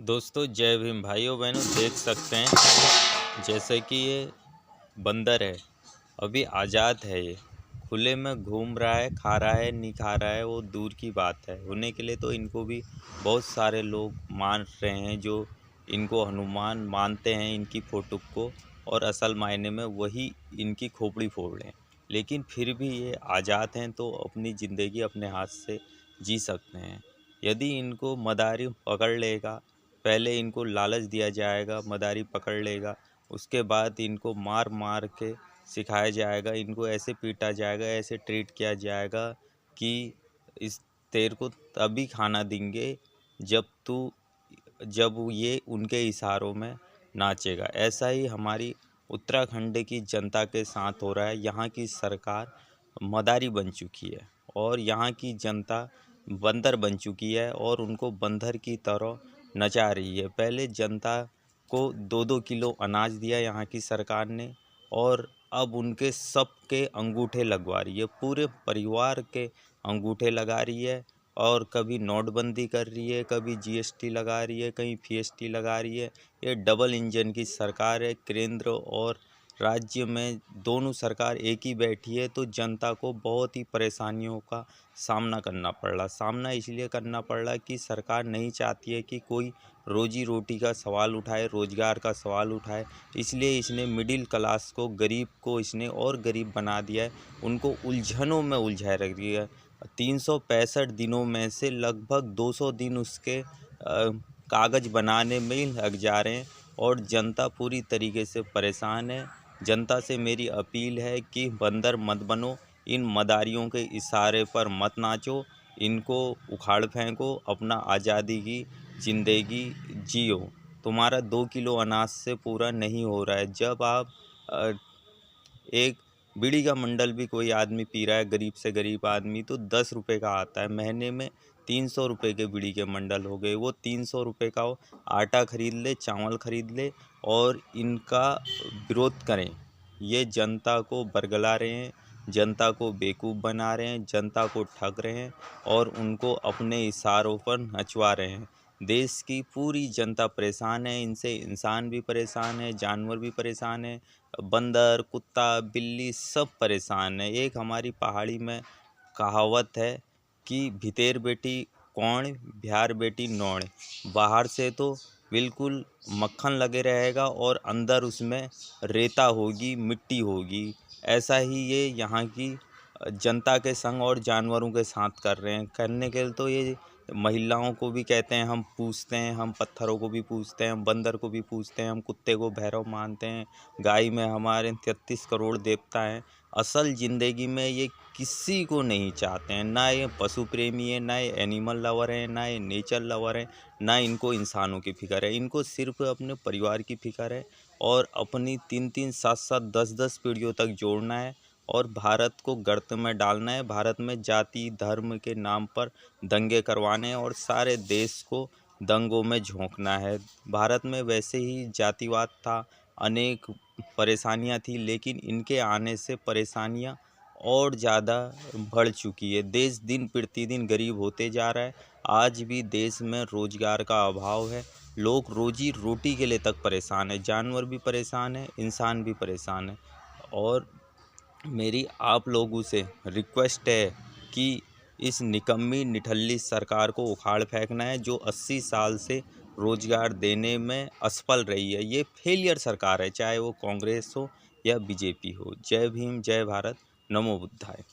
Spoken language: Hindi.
दोस्तों जय भीम भाइयों बहनों। देख सकते हैं जैसे कि ये बंदर है, अभी आज़ाद है। ये खुले में घूम रहा है, खा रहा है नहीं खा रहा है वो दूर की बात है। होने के लिए तो इनको भी बहुत सारे लोग मान रहे हैं, जो इनको हनुमान मानते हैं इनकी फ़ोटो को, और असल मायने में वही इनकी खोपड़ी फोड़ रहे हैं। लेकिन फिर भी ये आज़ाद हैं तो अपनी ज़िंदगी अपने हाथ से जी सकते हैं। यदि इनको मदारी पकड़ लेगा, पहले इनको लालच दिया जाएगा, मदारी पकड़ लेगा, उसके बाद इनको मार मार के सिखाया जाएगा, इनको ऐसे पीटा जाएगा, ऐसे ट्रीट किया जाएगा कि इस तेरे को तभी खाना देंगे जब ये उनके इशारों में नाचेगा। ऐसा ही हमारी उत्तराखंड की जनता के साथ हो रहा है। यहाँ की सरकार मदारी बन चुकी है और यहाँ की जनता बंदर बन चुकी है और उनको बंदर की तरह नचा रही है। पहले जनता को 2-2 किलो अनाज दिया यहाँ की सरकार ने, और अब उनके सबके अंगूठे लगवा रही है, पूरे परिवार के अंगूठे लगा रही है। और कभी नोटबंदी कर रही है, कभी जीएसटी लगा रही है, कहीं फीएसटी लगा रही है। ये डबल इंजन की सरकार है। केंद्र और राज्य में दोनों सरकार एक ही बैठी है, तो जनता को बहुत ही परेशानियों का सामना करना पड़ रहा। सामना इसलिए करना पड़ रहा कि सरकार नहीं चाहती है कि कोई रोजी रोटी का सवाल उठाए, रोज़गार का सवाल उठाए। इसलिए इसने मिडिल क्लास को, गरीब को इसने और गरीब बना दिया है, उनको उलझनों में उलझाए रख दिया है। 365 दिनों में से लगभग 200 दिन उसके कागज़ बनाने में ही लग जा रहे हैं और जनता पूरी तरीके से परेशान है। जनता से मेरी अपील है कि बंदर मत बनो, इन मदारियों के इशारे पर मत नाचो, इनको उखाड़ फेंको, अपना आज़ादी की ज़िंदगी जियो। तुम्हारा 2 किलो अनाज से पूरा नहीं हो रहा है। जब आप एक बीड़ी का मंडल भी कोई आदमी पी रहा है, गरीब से गरीब आदमी, तो 10 रुपये का आता है। महीने में 300 रुपये के बीड़ी के मंडल हो गए। वो 300 रुपये का वो आटा खरीद ले, चावल खरीद ले और इनका विरोध करें। ये जनता को बरगला रहे हैं, जनता को बेवकूफ़ बना रहे हैं, जनता को ठग रहे हैं और उनको अपने इशारों पर नचवा रहे हैं। देश की पूरी जनता परेशान है इनसे, इंसान भी परेशान है, जानवर भी परेशान है, बंदर, कुत्ता, बिल्ली सब परेशान है। एक हमारी पहाड़ी में कहावत है कि भितेर बेटी कौन, बिहार बेटी नौण। बाहर से तो बिल्कुल मक्खन लगे रहेगा और अंदर उसमें रेता होगी, मिट्टी होगी। ऐसा ही ये यहाँ की जनता के संग और जानवरों के साथ कर रहे हैं। करने के लिए तो ये महिलाओं को भी कहते हैं हम पूजते हैं, हम पत्थरों को भी पूजते हैं, हम बंदर को भी पूजते हैं, हम कुत्ते को भैरव मानते हैं, गाय में हमारे 33 करोड़ देवता हैं। असल ज़िंदगी में ये किसी को नहीं चाहते हैं। ना ये पशु प्रेमी है, ना ये एनिमल लवर है, ना ये नेचर लवर है, ना इनको इंसानों की फ़िक्र है। इनको सिर्फ अपने परिवार की फ़िक्र है और अपनी 3-3, 7-7, 10-10 पीढ़ियों तक जोड़ना है और भारत को गर्त में डालना है। भारत में जाति धर्म के नाम पर दंगे करवाने हैं और सारे देश को दंगों में झोंकना है। भारत में वैसे ही जातिवाद था, अनेक परेशानियां थी, लेकिन इनके आने से परेशानियां और ज़्यादा बढ़ चुकी है। देश दिन प्रतिदिन गरीब होते जा रहा है। आज भी देश में रोज़गार का अभाव है। लोग रोजी रोटी के लिए तक परेशान है, जानवर भी परेशान है, इंसान भी परेशान है। और मेरी आप लोगों से रिक्वेस्ट है कि इस निकम्मी निठल्ली सरकार को उखाड़ फेंकना है, जो 80 साल से रोजगार देने में असफल रही है। ये फेलियर सरकार है, चाहे वो कांग्रेस हो या बीजेपी हो। जय भीम, जय भारत, नमो बुद्धाय।